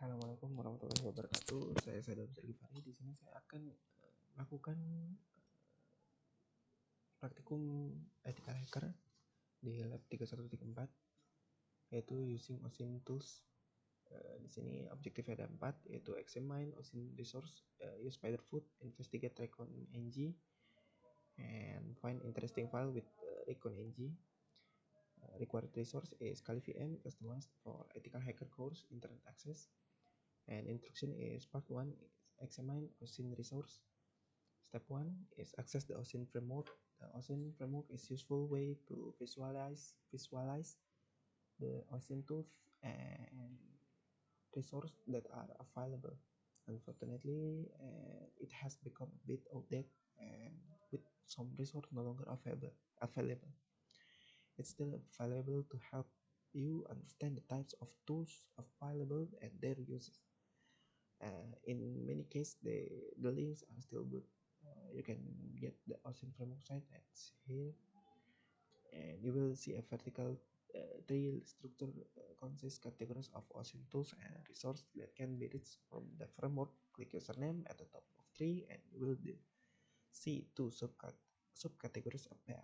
Assalamualaikum warahmatullahi wabarakatuh. Saya Sadam Sergifari. Di sini saya akan melakukan praktikum ethical hacker di lab 3134, yaitu using OSINT tools. Di sini objektifnya ada 4, yaitu examine OSINT resource, use Spiderfoot, investigate Recon NG, and find interesting file with Recon NG. Required resource is Kali VM customized for ethical hacker course internet access. And instruction is part 1 is examine OSINT resource. Step 1 is access the OSINT framework. The OSINT framework is useful way to visualize the OSINT tools and resources that are available. Unfortunately, it has become a bit outdated and with some resources no longer available. It's still available to help you understand the types of tools available and their uses. In many cases, the links are still good. You can get the OSINT framework site at here, and you will see a vertical tree structure consists categories of OSINT tools and resources that can be reached from the framework. Click username at the top of tree, and you will see two subcategories appear.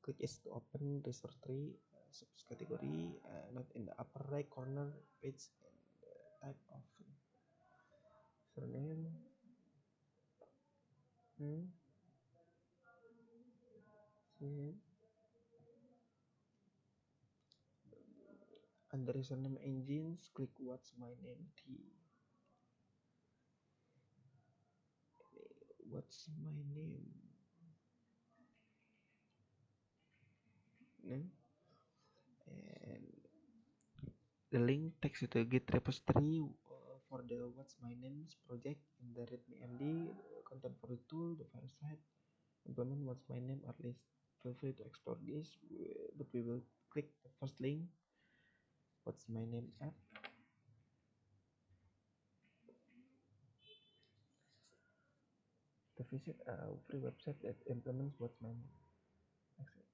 Click is to open resource tree subcategory, not in the upper right corner page, and the type of username. Under username engines, click what's my name T. What's my name? And the link takes you to a Git repository for the what's my name's project in the readme.md. Content for the tool, the file site, implement what's my name at least. Feel free to explore this, but we will click the first link, what's my name app. To visit a free website that implements what's my name. Exit.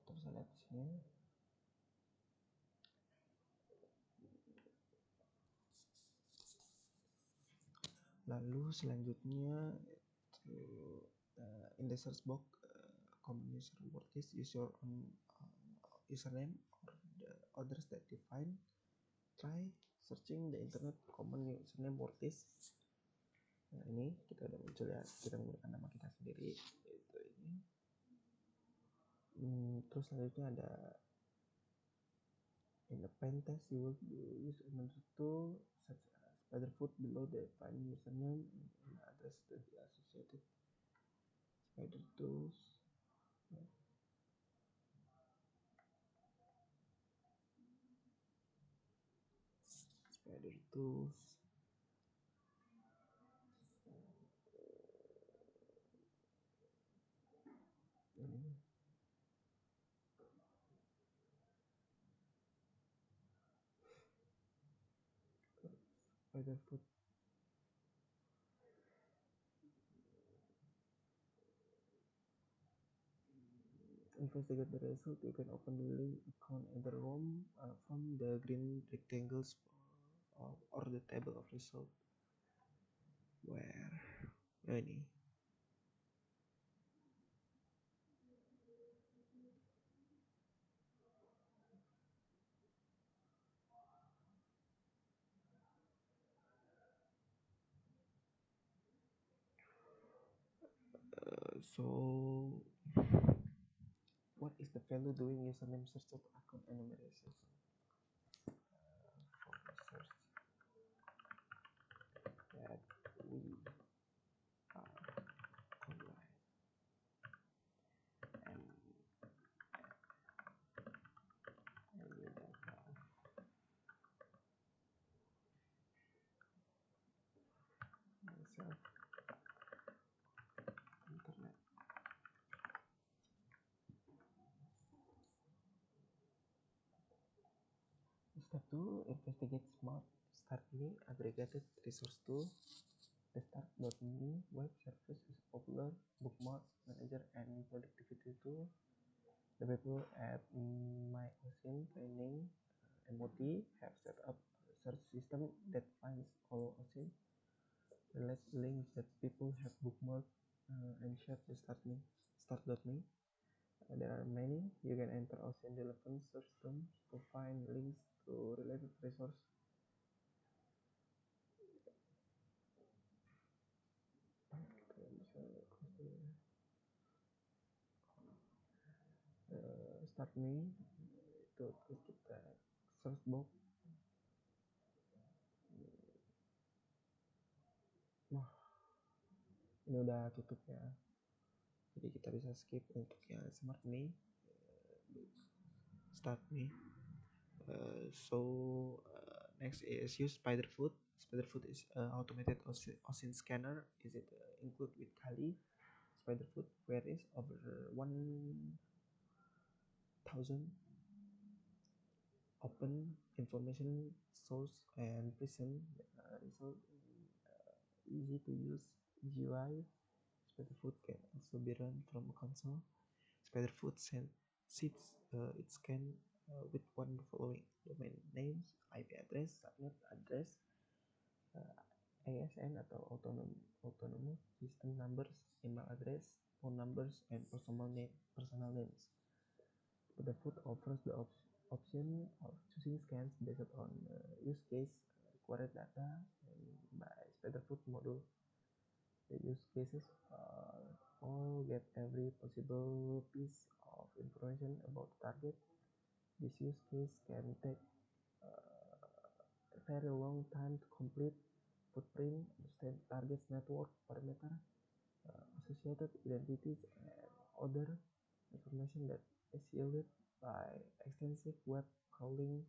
Terus saya lihat di sini. Lalu selanjutnya in the search box, common user word is use your own username or the others that define. Try searching the internet common username word is. Nah, ini kita udah muncul ya, kita menggunakan nama kita sendiri, yaitu ini. Terus selanjutnya ada in the pen test you will use another tool such as Spiderfoot below the find username and address to the associated Spider tools. Spider tools. Spiderfoot. Investigate the result. You can open the link icon in the ROM from the green rectangles or the table of result. Where? Ini. So what is the value doing username search to account enumeration? For research that we are online and we don't have self internet. Step 2, investigate smart start me aggregated resource tool. The start.me web service is a popular bookmark manager and productivity tool. The people at MyOSIN Training MOT have set up a search system that finds all OSIN related links that people have bookmarked and shared the start.me. There are many. You can enter OSIN relevant search terms to find links to related resources. Start me itu terus kita search box. Wah, ini udah tutup ya, jadi kita bisa skip untuk yang smart me. Start me. Next is use Spiderfoot. Spiderfoot is automated OSIN scanner. Is it include with Kali? Spiderfoot queries over 1,000 open information source and present result easy to use GUI. Spiderfoot can also be run from a console. Spiderfoot sits it scan with one of the following: domain names, IP address, subnet address, ASN atau autonomous system numbers, email address, phone numbers, and personal names. Spiderfoot offers the option of choosing scans based on use case, required data, and by Spiderfoot module. The use cases all get every possible piece of information about the target. This use case can take a very long time to complete. Footprint, understand target's network parameter, associated identities, and other information that is yielded by extensive web crawling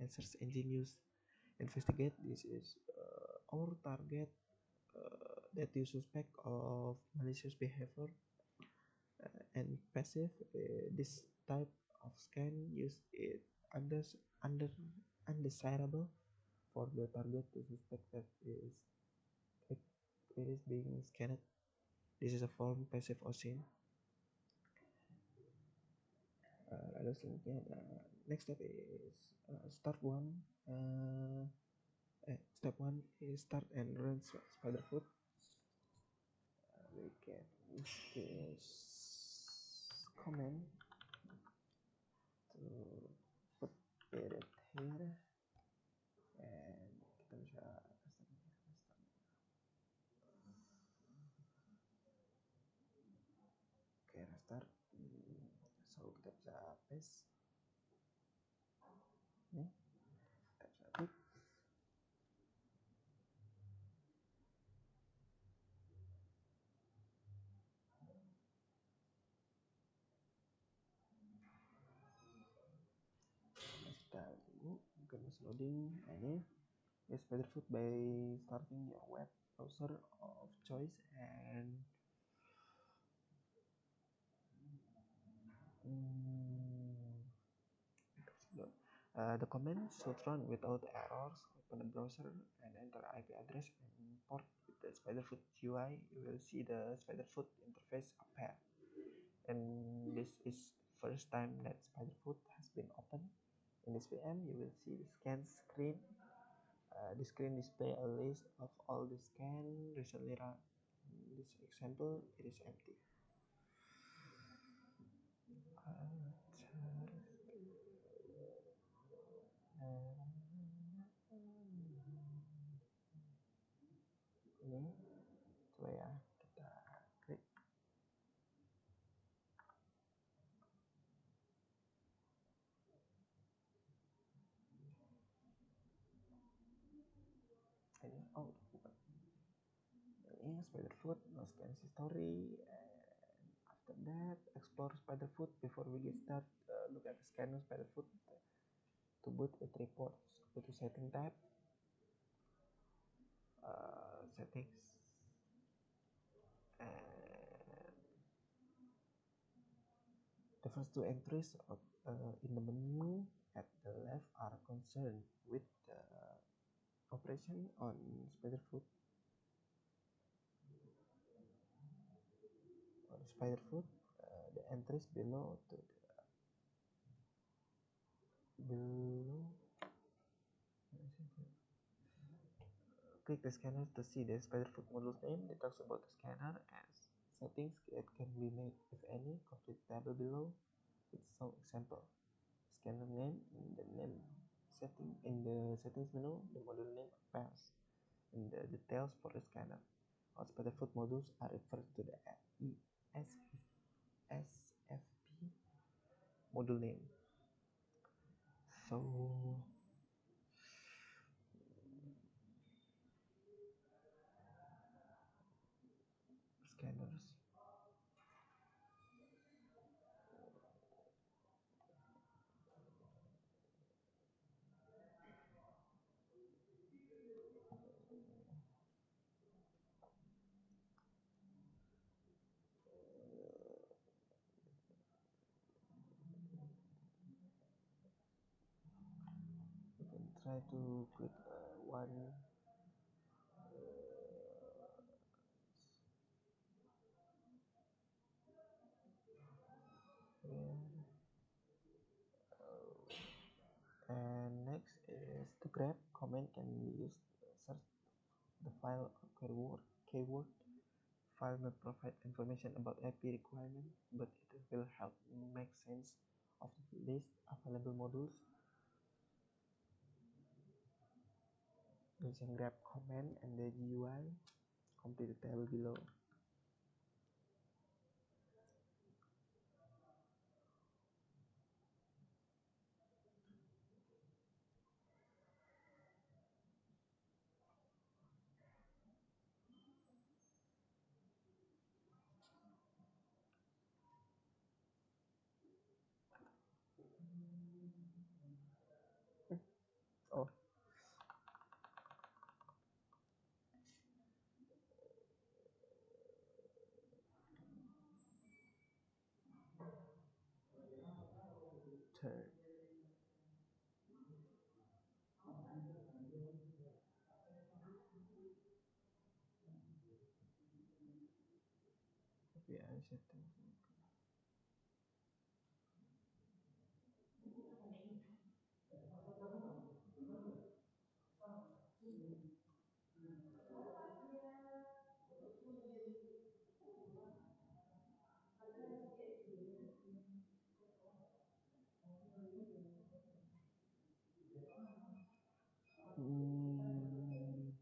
and search engine use. Investigate. This is our target that you suspect of malicious behavior and passive. This type of scan use it under undesirable for the target to suspect that it is being scanned. This is a form passive OSIN. Lalu selanjutnya ada next step is step one is start and run Spiderfoot. We can use this command to put it here, and kita bisa restart. So kita bisa paste ini, kita bisa klik. Kita tunggu mungkin masih loading. Nah, ini is Spiderfoot by starting your web browser of choice and the command should run without errors. Open the browser and enter IP address and port with the Spiderfoot UI. You will see the Spiderfoot interface appear, and this is first time that Spiderfoot has been opened. In this VM, you will see the scan screen. The screen display a list of all the scan recently run. In this example, it is empty. Ini coba ya, kita klik. Ini bukan. Ini Spiderfoot, no scan history. And after that, explore Spiderfoot. Before we get start, look at the scan of Spiderfoot. To boot it reports, go to setting tab, settings, first two entries in the menu at the left are concerned with the operation on Spiderfoot. On Spiderfoot, the entries below click the scanner to see the Spiderfoot module's name. It talks about the scanner as settings that can be made, if any. Complete table below with some example. Scanner name in the name setting in the settings menu. The module name appears in the details for the scanner. All Spiderfoot modules are referred to the SFP module name. So scanners. You can try to click one. And next is the grep command can be used to search the file or keyword. File may provide information about API requirement, but it will help make sense of the list available modules. Using grep command and the GUI, complete the table below. Oh, third. API settings. Mm,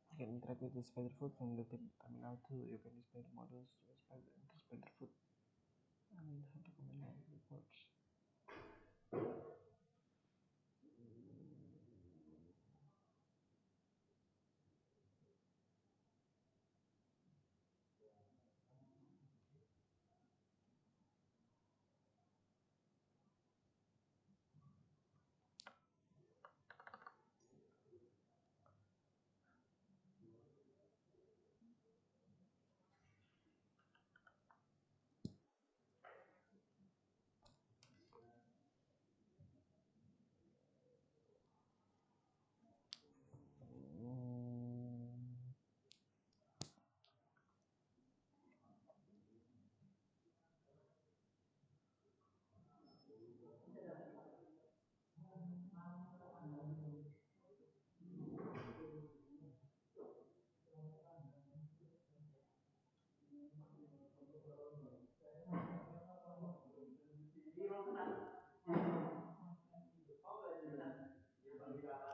you can interact with the Spiderfoot from the terminal too. You can display the models to Spiderfoot. I mean, how the command line works.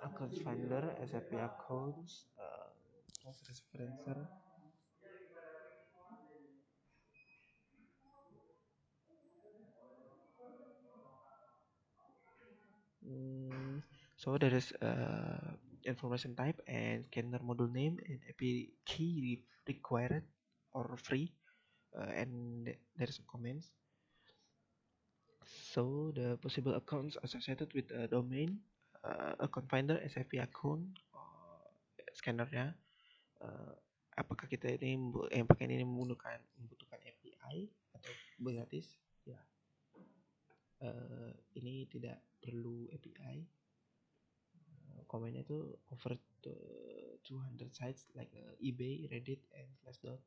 Accounts Finder, SAP Accounts, Process Referencer. So there is information type and scanner module name and API key required or free, and there is comments. So the possible accounts associated with a domain, account finder, SAP account, scannernya. Apakah kita ini pakai ini membutuhkan API atau gratis? Ya, ini tidak perlu API. Komennya itu over 200 sites like eBay, Reddit, and Slashdot.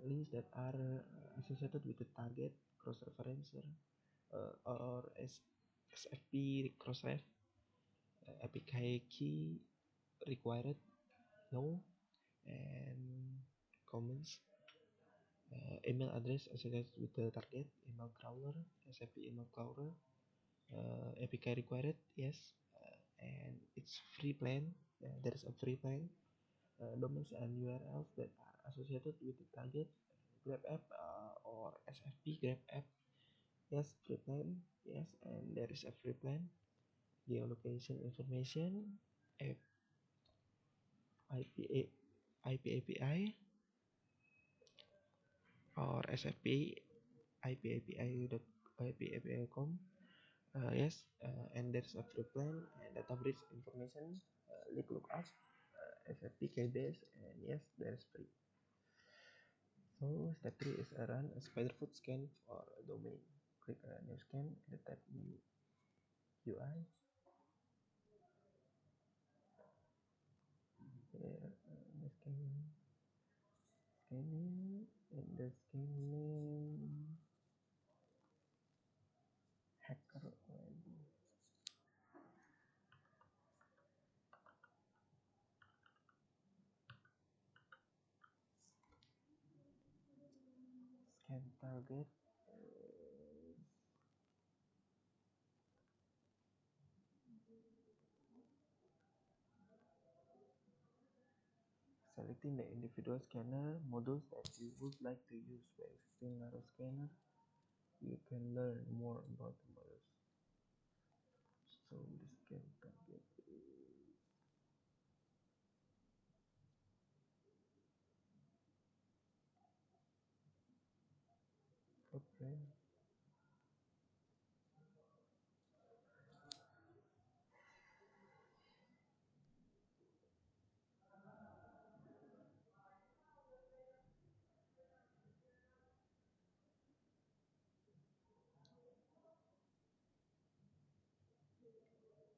Links that are associated with the target cross-referencer or SFP crossref. API key required, no, and comments. Email address associated with the target, email crawler, SFP email crawler. API required, yes, and it's free plan. There is a free plan. Domains and URLs that are associated with the target, Grab app or SFP Grab app, yes, free plan, yes, and there is a free plan. Geolocation information, IP API or SFP IP API.com. Yes, and there's a free plan and data breach information, leak lookup, SFP KBS, and yes, there's free. So step 3 is run a Spiderfoot scan for a domain. Click a new scan, the tab new UI. Here, the scanning, and the scanning hacker scan target. Selecting the individual scanner modules that you would like to use. By existing narrow scanner, you can learn more about the models. So the scan target is okay.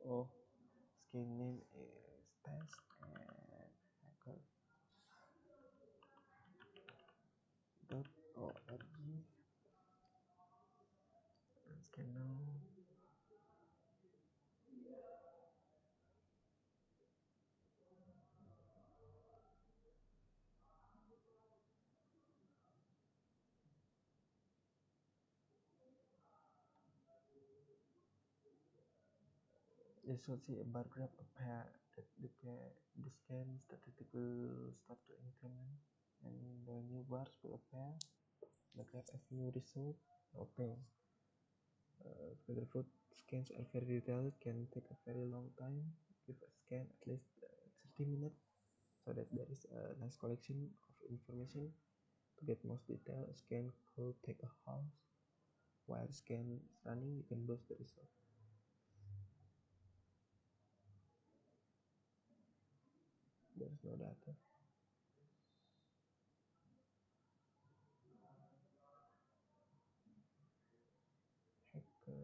Oh, scan name is test and hacker .org and scan now. You should see a bar graph appear that the scan statistic will start to increment and the new bars will appear. The graph as new result. Okay. Spiderfoot scans are very detailed, can take a very long time. Give a scan at least 30 minutes so that there is a nice collection of information. To get most detail, a scan could take a half. While scan is running, you can browse the result. There is no data. Hacker.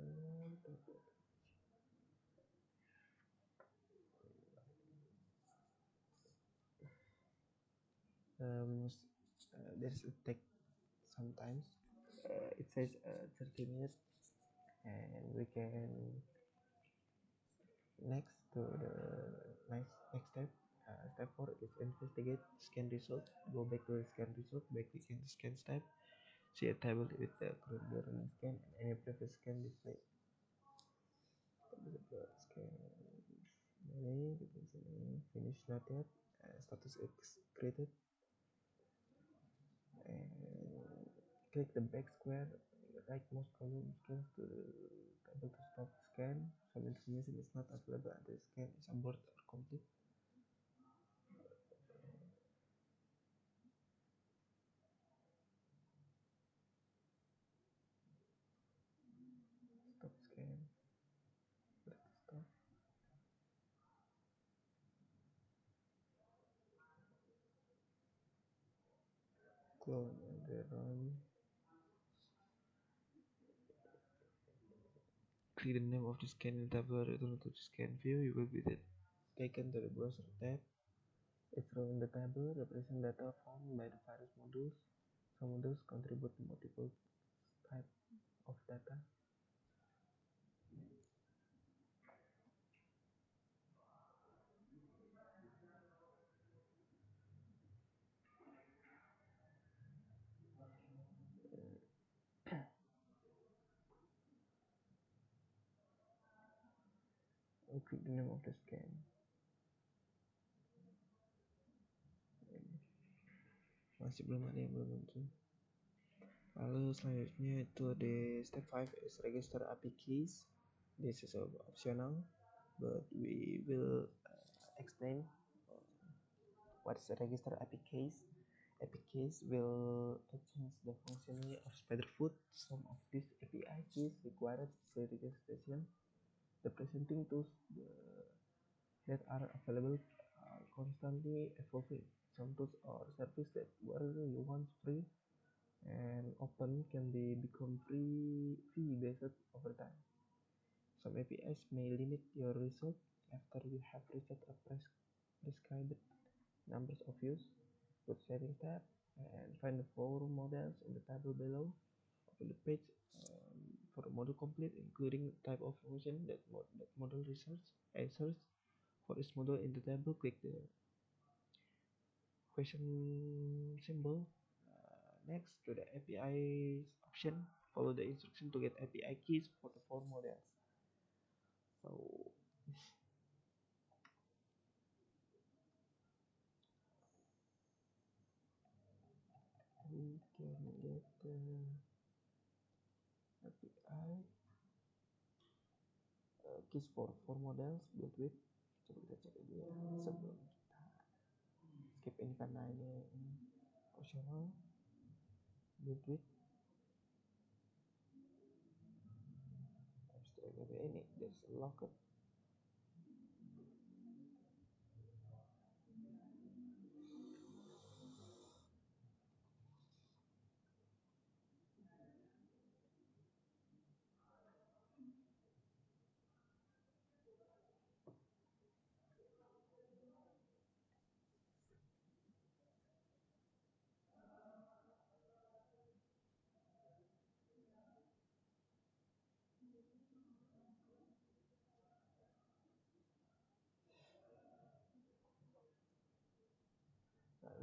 There's a take sometimes. It says 30 minutes, and we can next to the next step. Step 4 is investigate scan result. Go back to the scan result by clicking the scan tab. See a table with the current running scan and any previous scan display. Scan finish not yet. Status is created. And click the back square, rightmost column scans to able to stop scan. Some information is not available until scan is abort or complete. Stop scan. Stop. clone and rerun. Click the name of the scan table, return to the scan view. You will be taken to the browser tab. It's in the table represent data found by the various modules. Some modules contribute multiple types of data. Click the name of the scan. Masih belum ada yang belum muncul. Lalu selanjutnya itu di step 5 is register API keys. This is optional, but we will explain what's the register API keys. API keys will change the functionality of Spiderfoot. Some of these API keys required the registration. The presenting tools that are available are constantly evolving. Some tools or services that were once free and open can become fee based over time. Some APIs may limit your result after you have reached a prescribed numbers of views. Go to Settings tab and find the four models in the table below. Open the page for the model complete, including type of function that model answers. For each model in the table, click the question symbol. Next to the API option, follow the instruction to get API keys for the four models. So we can get the API keys for four models build with. Coba kita cek dulu ya sebelum kita skip ini karena ini optional. Build with abstract API ini there's a locket.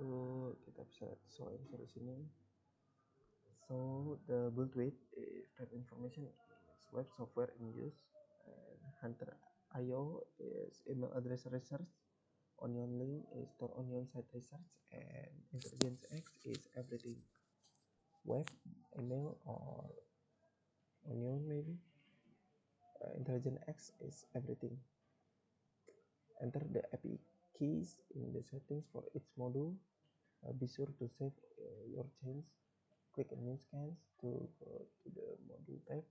Lalu kita bisa sesuai dari sini. So the build with is type information is web software in use, and Hunter IO is email address research, Onion link is store onion site research, and Intelligence X is everything. Web, email, or onion maybe. Intelligence X is everything. Enter the API keys in the settings for each module. Be sure to save your change. Click new scans to go to the module tab.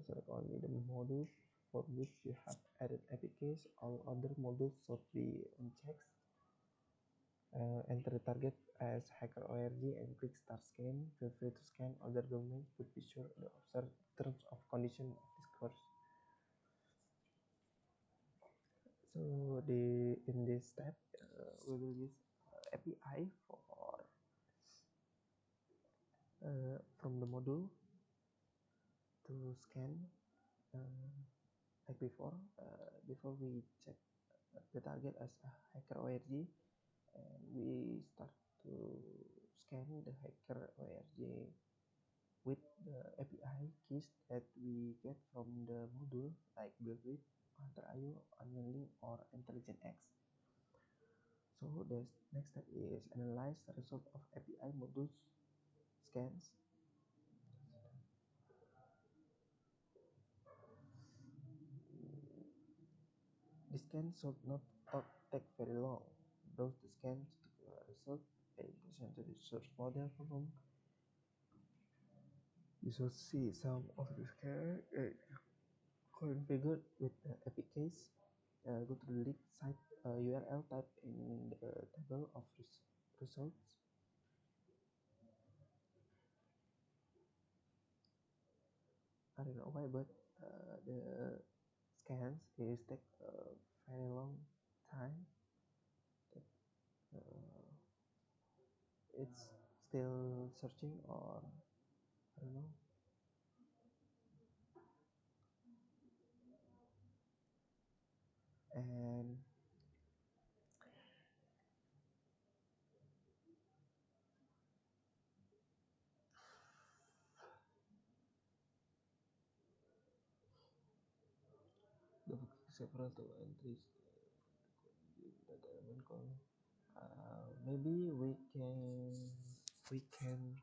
Select only the module for which you have added API keys. All other modules should be unchecked. Enter the target as hacker.org and click start scan. Feel free to scan other domains, but be sure to observe terms of condition of this course. So in this step, we will use API for from the module to scan like before. Before we check the target as a hacker.org, and we start to scan the hacker.org with the API keys that we get from the module like build with, Hunter.io, Onion link, or Intelligent X. So the next step is analyze the result of API modules scans. The scan should not take very long. Browse the scan result, pay attention to the source model column. You should see some of the scan configured with the API keys. Go to the link site URL type in the table of results. I don't know why, but the scans is take a very long time. Uh, it's still searching, or I don't know. And the several to entries that element call. Maybe we can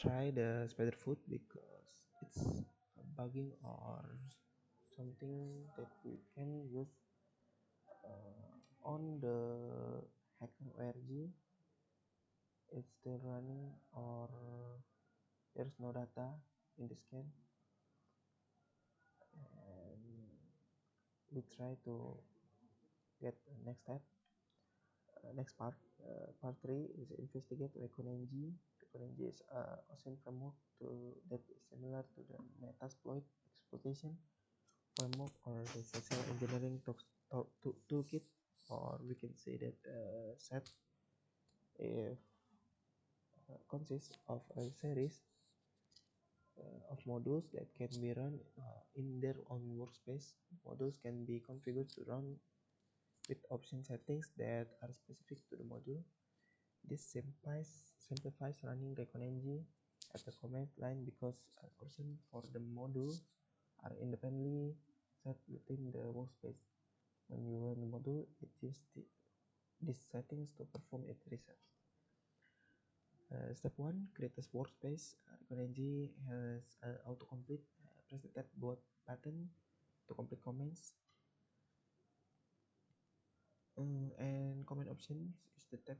try the spider foot because it's bugging or something that we can use on the hacker ORG. It's still running, or there's no data in the scan, and we try to get the next step. Next part, part 3 is investigate ReconNG. ReconNG is a OSINT framework that is similar to the Metasploit exploitation framework or the social engineering toolkit, or we can say that set if consists of a series of modules that can be run in their own workspace. Modules can be configured to run with option settings that are specific to the module. This simplifies running ReconNG at the command line because options for the module are independently set within the workspace. When you run the module, it uses these settings to perform its research. Step 1, create a workspace. ReconNG has autocomplete. Press the tab button to complete comments. And comment options, use the tab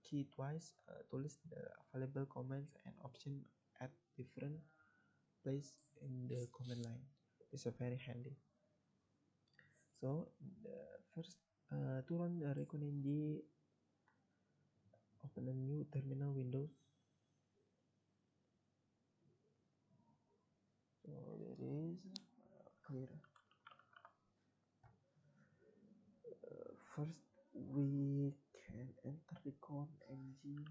key twice to list the available comments and options at different place in the command line. It's a very handy. So the first, to run the ReconNG, open a new terminal windows. So there is clear. First we can enter ReconNG.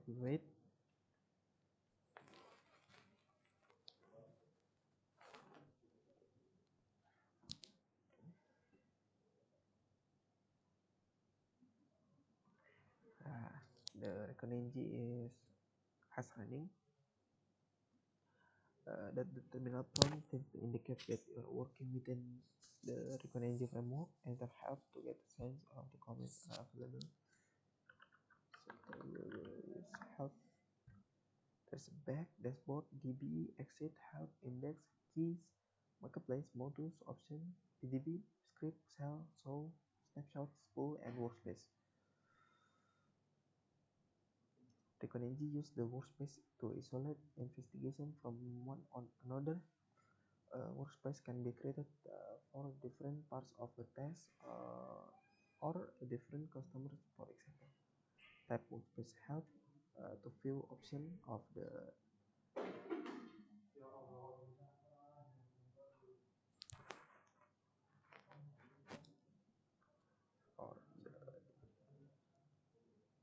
Wait. The ReconNG has running. That the terminal prompt tends to indicate that you are working within the ReconNG framework, and that helps to get a sense of the comments are available. So use help. There's a back, dashboard, DB, exit, help, index, keys, marketplace, modules, option, PDB, script, cell, show, snapshot, spool, and workspace. ReconNG use the workspace to isolate investigation from one on another. Workspace can be created for different parts of the task or a different customer. For example, type workspace help to view option of the or the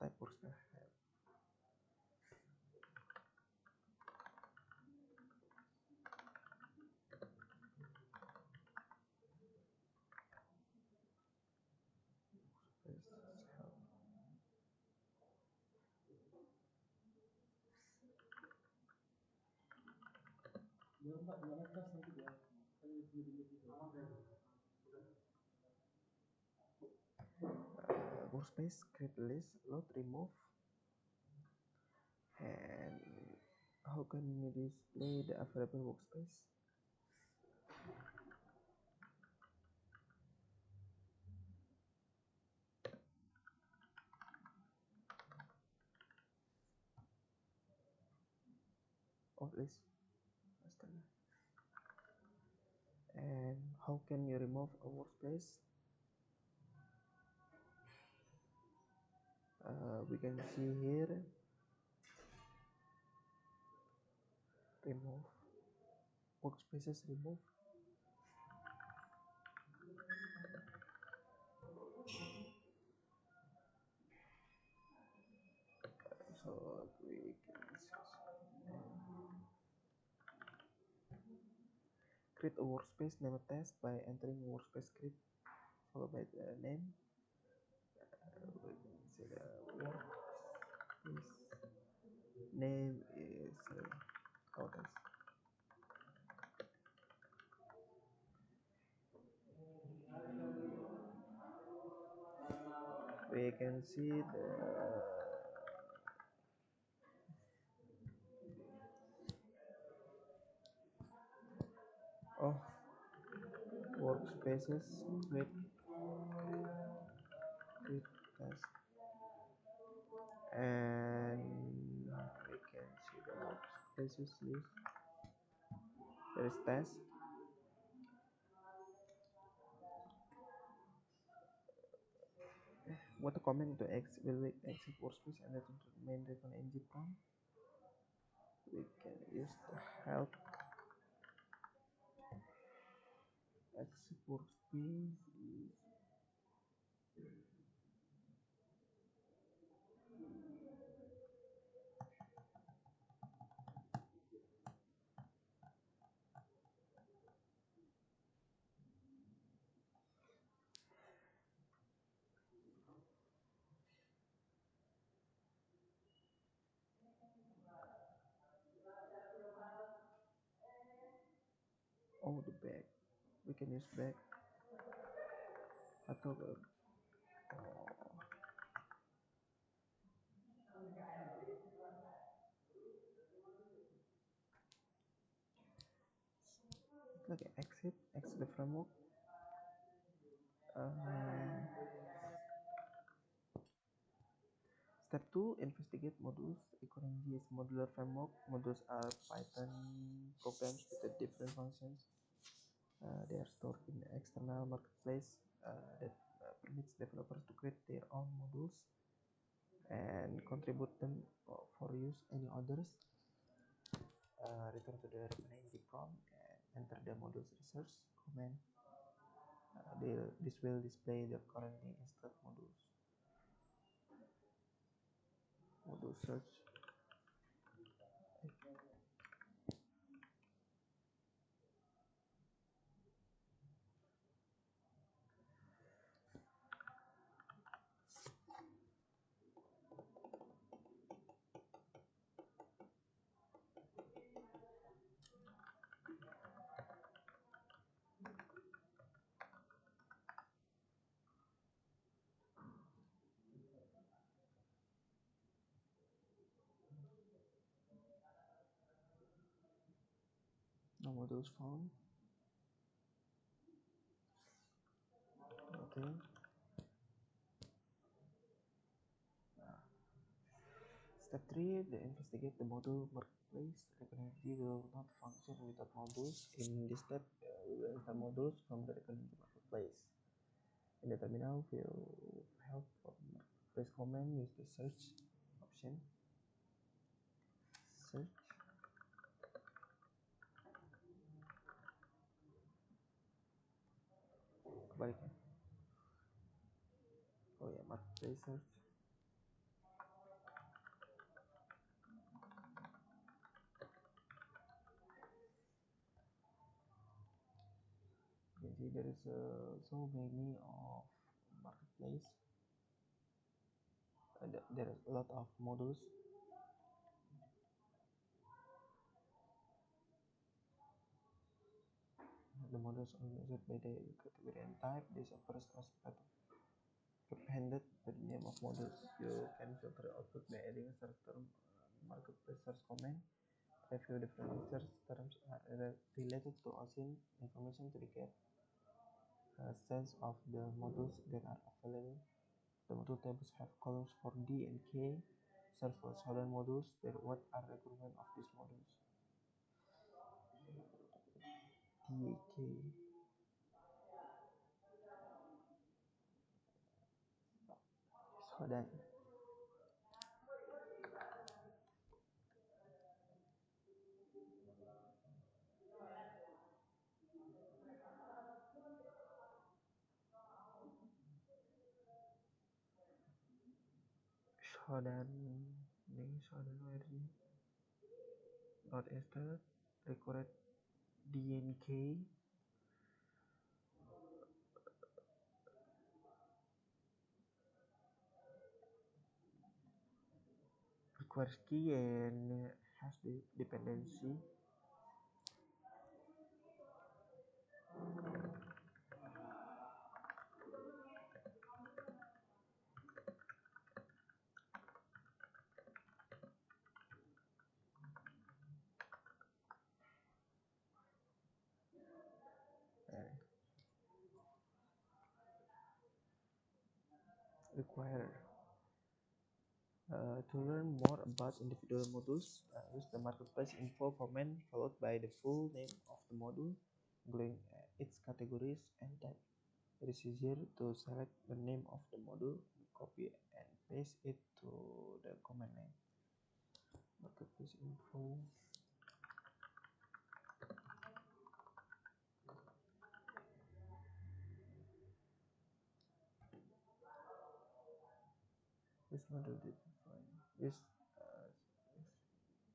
type workspace help. Workspace help. Workspace create list, load, remove, and how can you display the available workspace? Oh, list. Astaga. And how can you remove a workspace? We can see here, remove workspaces, remove. So we can create a workspace, name a test by entering workspace script followed by the name. We can see the workspace name is how this. We can see the oh workspaces create test, and we can see the workspaces list. There is test. What a comment to X will we exit workspace and return to the main recon ng prompt. We can use the help exit workspace is oh the back. We can use back atau like exit the framework. Step 2, investigate modules. EcoNG is modular framework. Modules are Python programs with different functions. They are stored in the external marketplace that permits developers to create their own modules and contribute them for use any others. Return to the ReconNG prompt and enter the modules research command. This will display the currently installed modules. Module search. No modules found. Nothing. Step 3, investigate the module marketplace. ReconNG will not function without modules. In this step, we will install modules from the ReconNG marketplace. In the terminal, we'll help from marketplace command, use the search option. Search. Kebalikan. Oh ya, marketplace search. You can see there is so many of marketplace. There is a lot of modules. The modules are organized by the category and type. This first aspect appended to the name of modules. You can filter output by adding a search term marketplace search command. A few different search terms are related to OSINT information to get a sense of the modules that are available. The module tables have columns for D and K. Search for southern modules. What are requirements of these modules? DK. Shodan. Shodan ini Shodan origin not installed recorded DNK requires key and has the dependency require to learn more about individual modules, use the marketplace info command followed by the full name of the module, including its categories and type. It is easier to select the name of the module, copy and paste it to the command line. Marketplace info. This module did fine. Yes,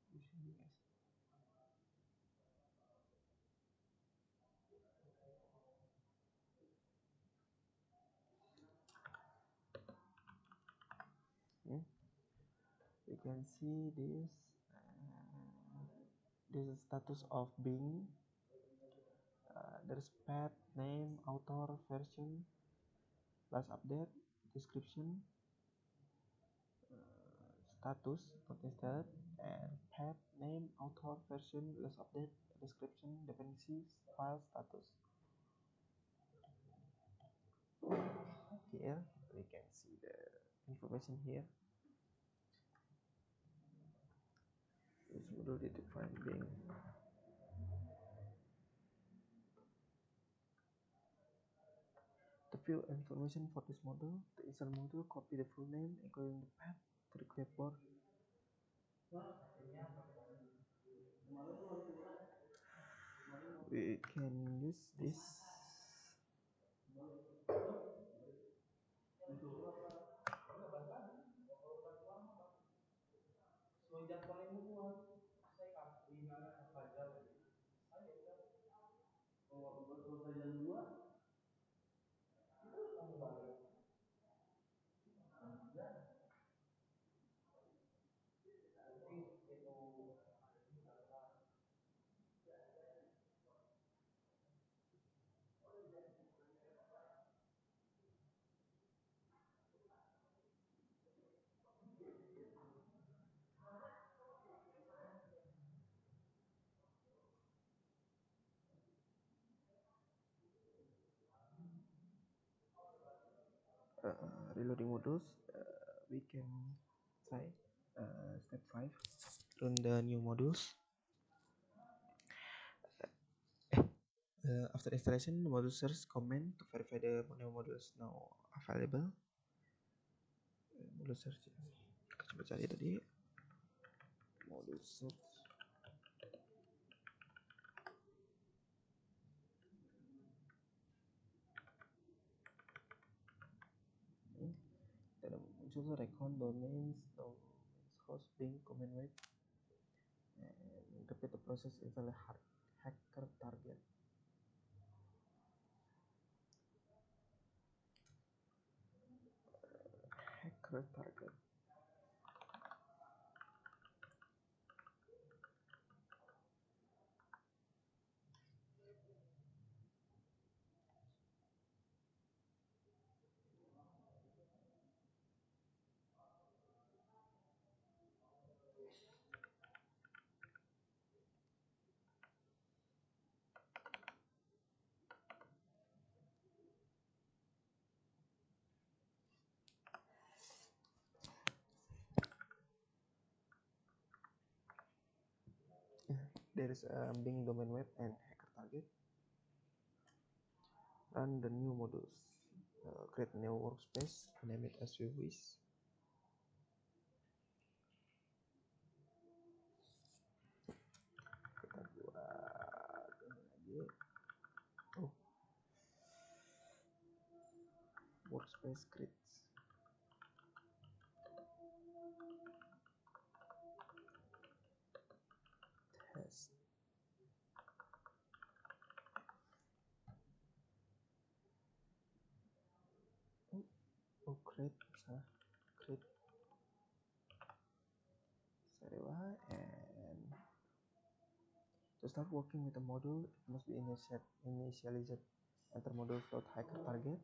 using yes. You can see this is status of Bing. There's path, name, author, version, last update, description, status, not installed, and path, name, author, version, last update, description, dependencies, file status. Here we can see the information here. This module did define Bing. To view information for this module, the install module copy the full name including the path to the clipboard. We can use this. Reloading modules, we can try step 5, run the new modules. After installation, the module search command to verify the new modules now available. Module search, kita coba cari tadi module search. Ada muncul recon domains host Bing command web and repeat the process install hacker target. Hacker target. There is a Bing domain web and hacker target. run the new modules. Create new workspace, name it as we wish. Kita buat ini lagi. Workspace grids. Test. Create, salah. Create. And to start working with a module, it must be initialized. Enter module.hacker target.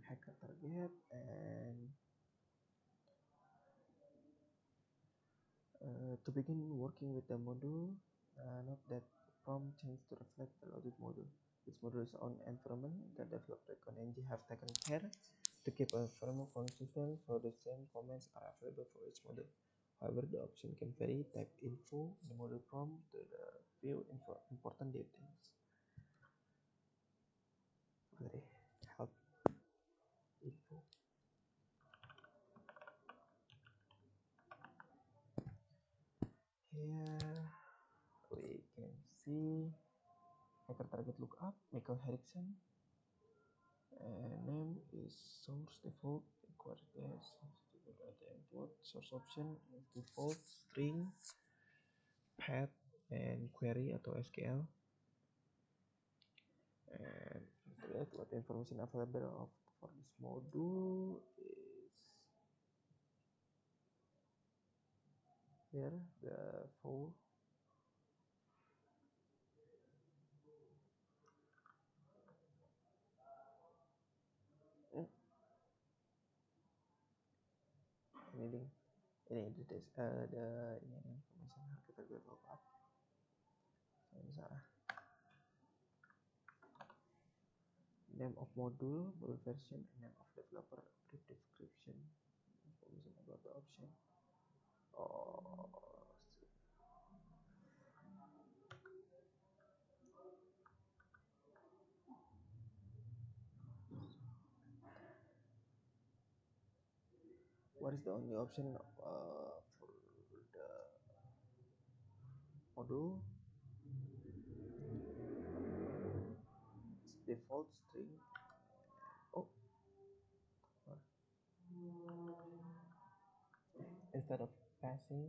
Hacker target, and to begin working with the module, note that prompt change to reflect the loaded module. This module is on environment. The developer ReconNG have taken care to keep a environment consistent, so the same comments are available for each module. However, the option can vary. Type info in the module prompt to the view important details. Very help info. Here we can see hacker target lookup, Michael Erickson. Name is source default, required data input, source option is default, string, path, and query atau SQL. And let's what information available for this module is here, the full ini details the information kita look up. Salah. Name of module version, and name of developer, brief description, information about the option. What is the only option for the module? It's default string. Instead of passing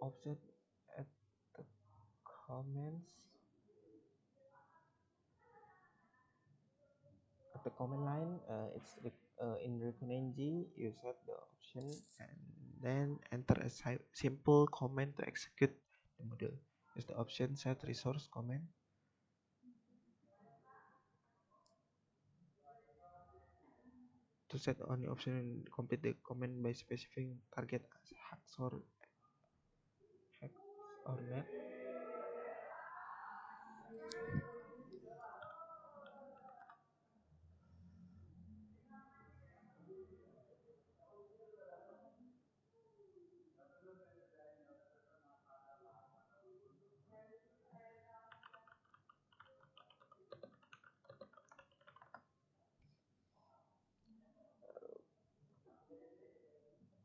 offset at the comments at the comment line, it's in ReconNG you set the option and then enter a simple comment to execute the module. Use the option set resource comment. To set the only option and complete the comment by specifying target as hack or net.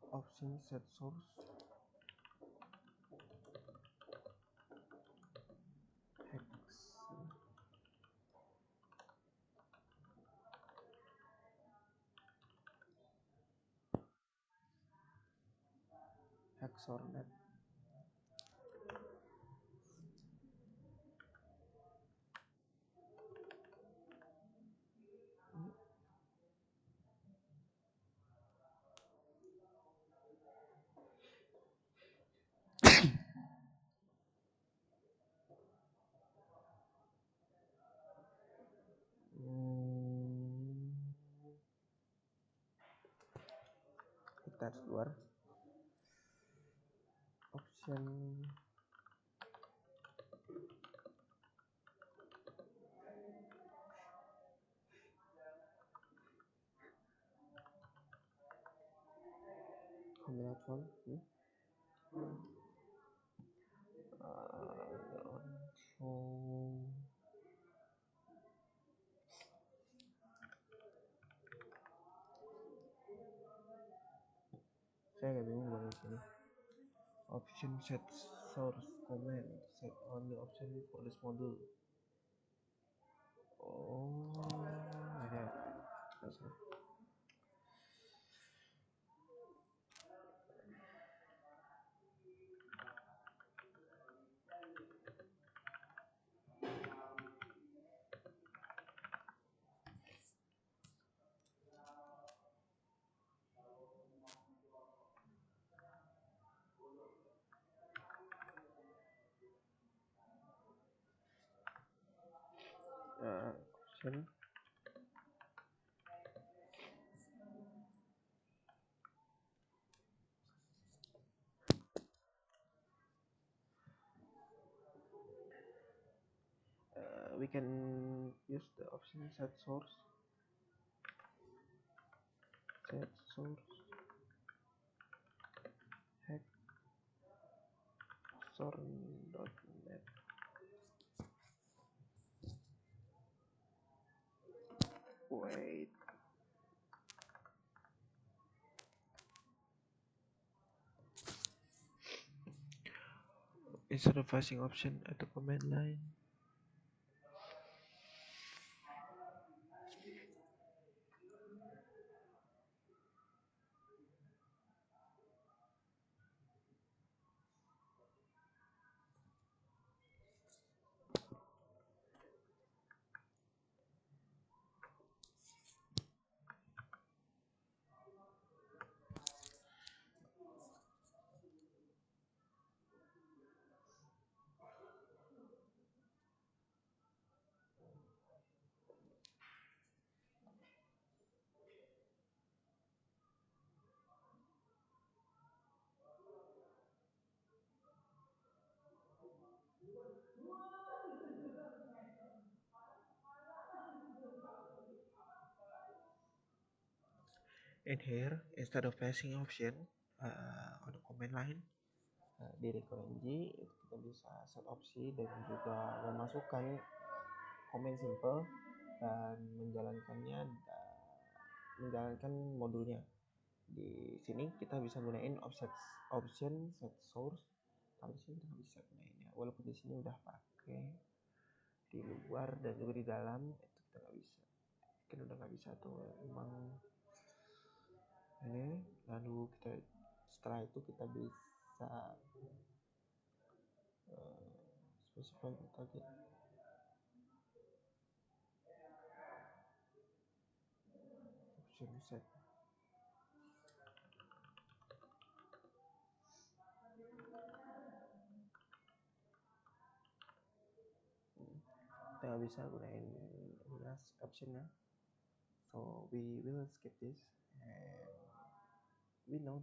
Option set source hex or net. Kita keluar option layout font. Saya agak bingung banget sini. Option set source command set only option for this module. Oh, ya. Option we can use the option set source hack sorn.net. Wait, instead of passing option at the command line, and here instead of passing option on the command line di ReconNG itu kita bisa set opsi dan juga memasukkan command simple dan menjalankan modulnya. Di sini kita bisa gunain option set source. Kalau di sini kita nggak bisa gunainnya, walaupun di sini udah pakai di luar dan juga di dalam itu kita nggak bisa. Mungkin udah nggak bisa tuh emang ini. Lalu setelah itu kita bisa specify target option set. Kita nggak bisa gunain last optionnya, so we will skip this and we know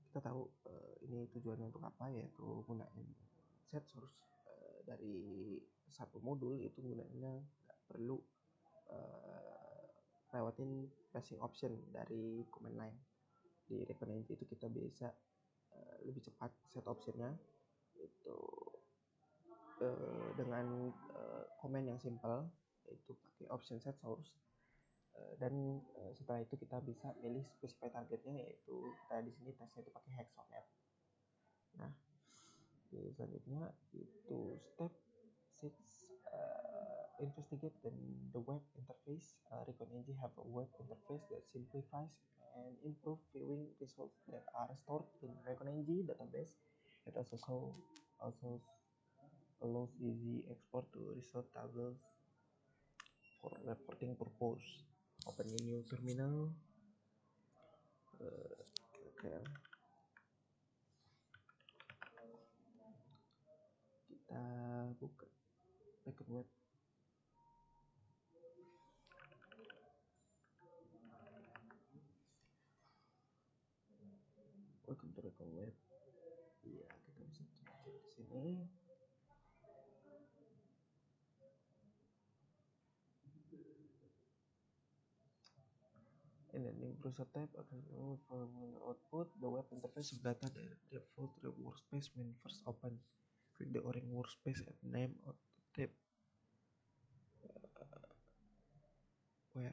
kita tahu ini tujuannya untuk apa, yaitu gunain set source dari satu modul itu gunainnya nggak perlu lewatin passing option dari command line. Di ReconNG itu kita bisa lebih cepat set optionnya itu dengan command yang simple, yaitu pakai option set source. Dan setelah itu kita bisa pilih specify targetnya, yaitu kita di sini tesnya itu pakai hex sorn.net. Nah, selanjutnya itu step 6, investigate the web interface. ReconNG have a web interface that simplifies and improve viewing results that are stored in ReconNG database. It also allows easy export to result tables for reporting purpose. Open a new terminal. Okay. Kita buka Recon Web. Welcome to Recon Web. Ya, kita bisa cek di sini. And then Running prototype akan remove from the output the web interface of data default to the workspace when first open. Click the orange workspace and name of the tab where.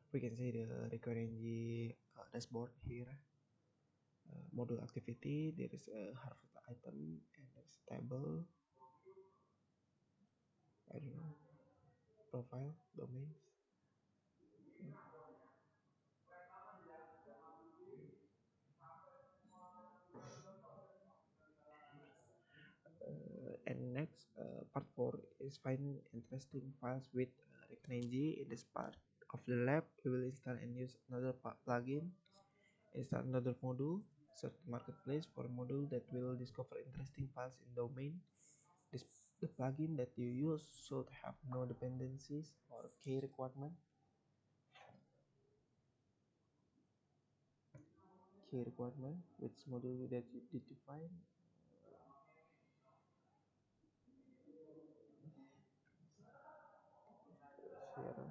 We can see the recurring dashboard here. Module activity, there is a harvest item and there is table, I don't know, profile, domains. And next, part 4 is find interesting files with recurring. In this part of the lab, we will install and use another plugin, install another module, search marketplace for a module that will discover interesting files in domain. The plugin that you use should have no dependencies or key requirement. Which module that you define. Share.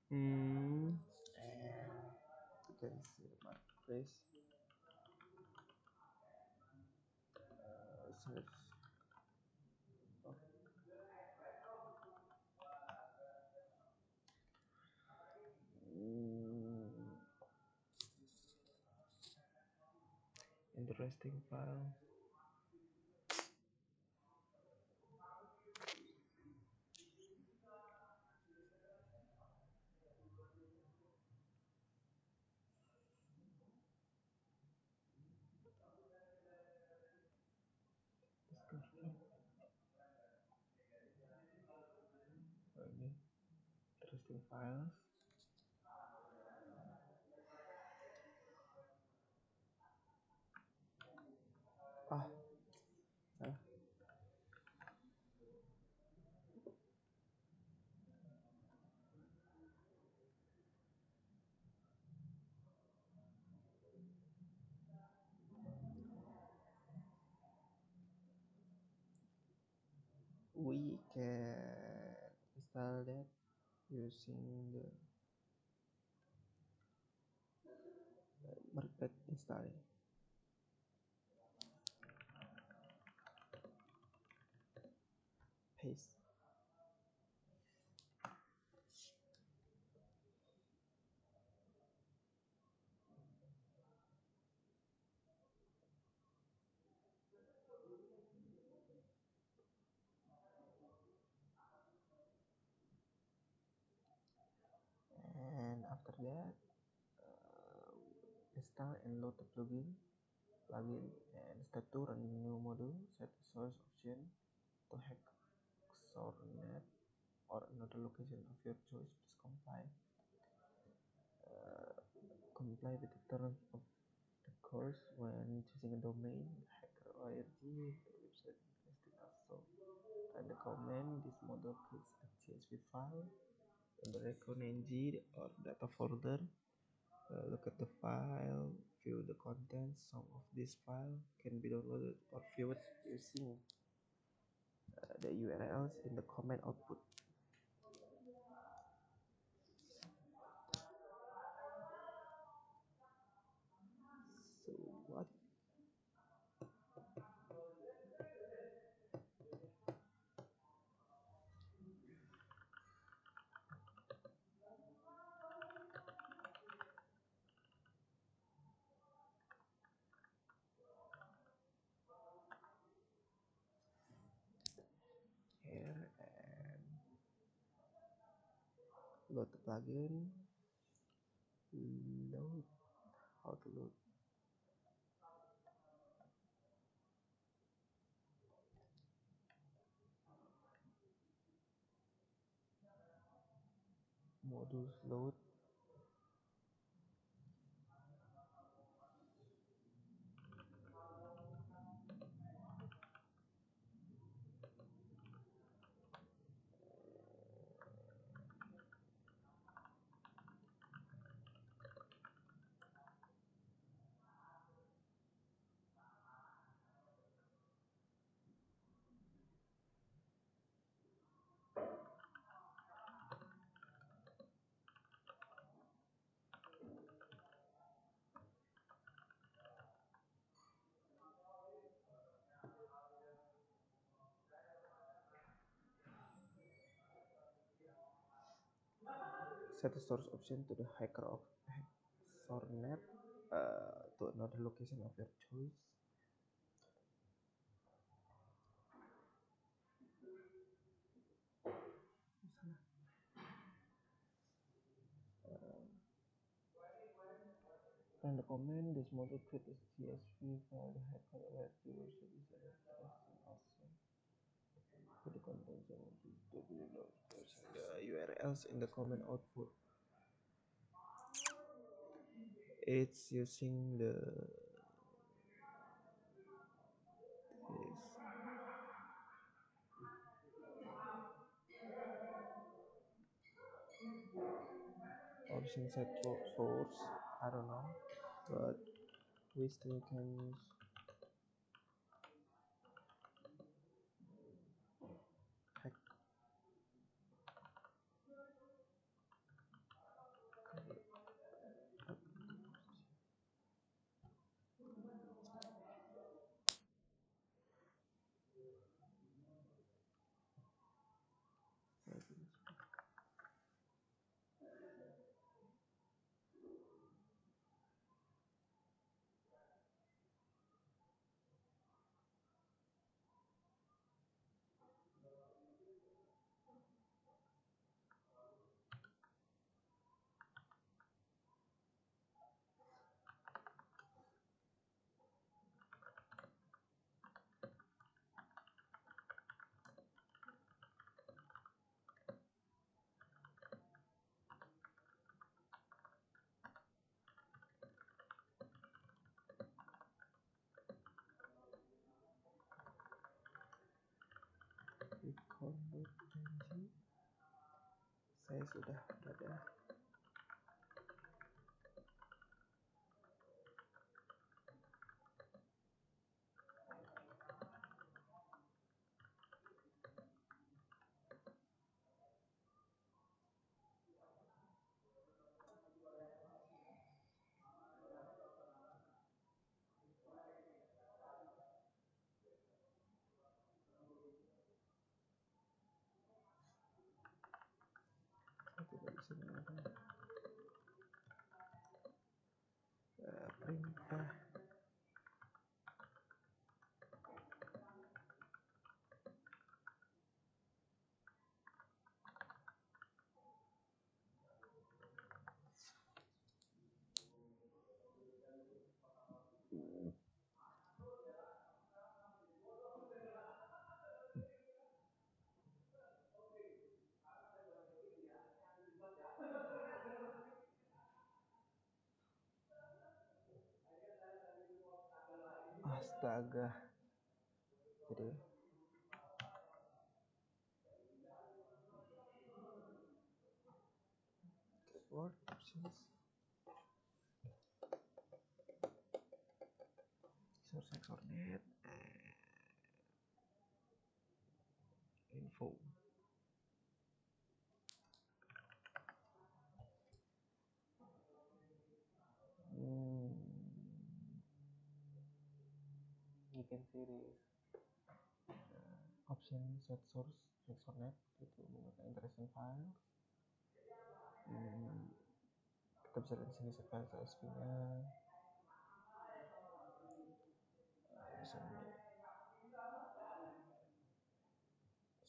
And you can see the marketplace. Search. Interesting file. Okay. Interesting files. Salah. We can install that using the market install. Paste. And after that, install and load the plugin and step 2, run the new module. Set the source option to hack SORNet or another location of your choice. Please comply with the terms of the course when choosing a domain. Hacker.org, the website interesting also. Type the command. This module creates a CSV file in the recurring or data folder. Look at the file, view the contents. Some of this file can be downloaded or viewed using the URLs in the command output. So what? load the plugin, load, how to load. Modules load. Set the source option to the hacker of Sornet to another location of your choice. Run the command. This module create a CSV file. The hacker alert your service also. Put the contents of the URLs in the command output. It's using the option set source. I don't know, but we still can hack. Janji saya sudah ada. Saya tidak bisa menggunakan perintah. Astaga. Jadi keyboard options source Xornet info. You can see this option set source Xornet itu menggunakan interesting file. Kita bisa lihat di sini set file CSV-nya. Misalnya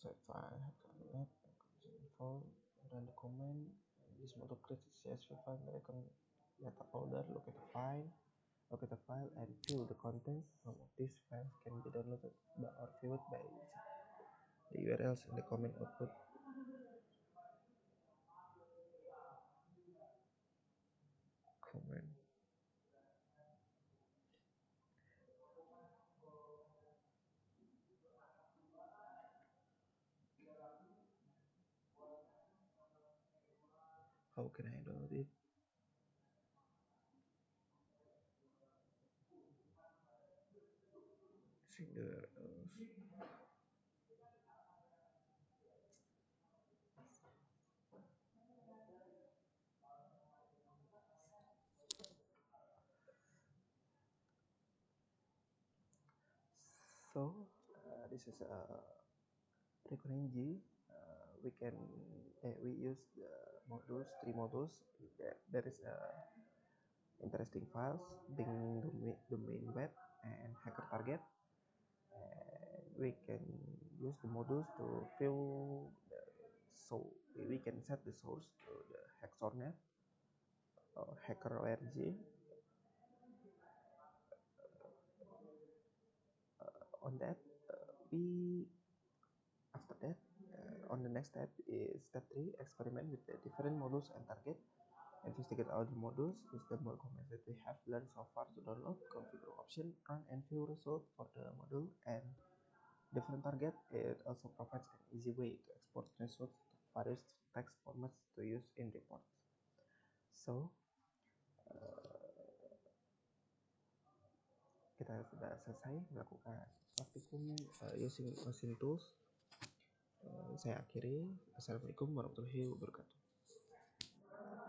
set file Xornet info dan the command this module creates a CSV file icon data folder, locate the file and view the contents. Some of these files can be downloaded or viewed by the URLs in the comment output. Comment. How can I download it? Single So this is a recurring G. We use the three modules. There is interesting files, Bing domain web, and hacker target. And we can use the modules to fill so we can set the source to the Hexornet or hacker org. On that, we after that on the next step is step 3, experiment with the different modules and target. Investigate all the modules, use the more comments that we have learned so far to download, configure option, run and view result for the module and different target. It also provides an easy way to export results to various text formats to use in reports. So kita sudah selesai melakukan praktikum using OSINT tools. Saya akhiri. Assalamualaikum warahmatullahi wabarakatuh.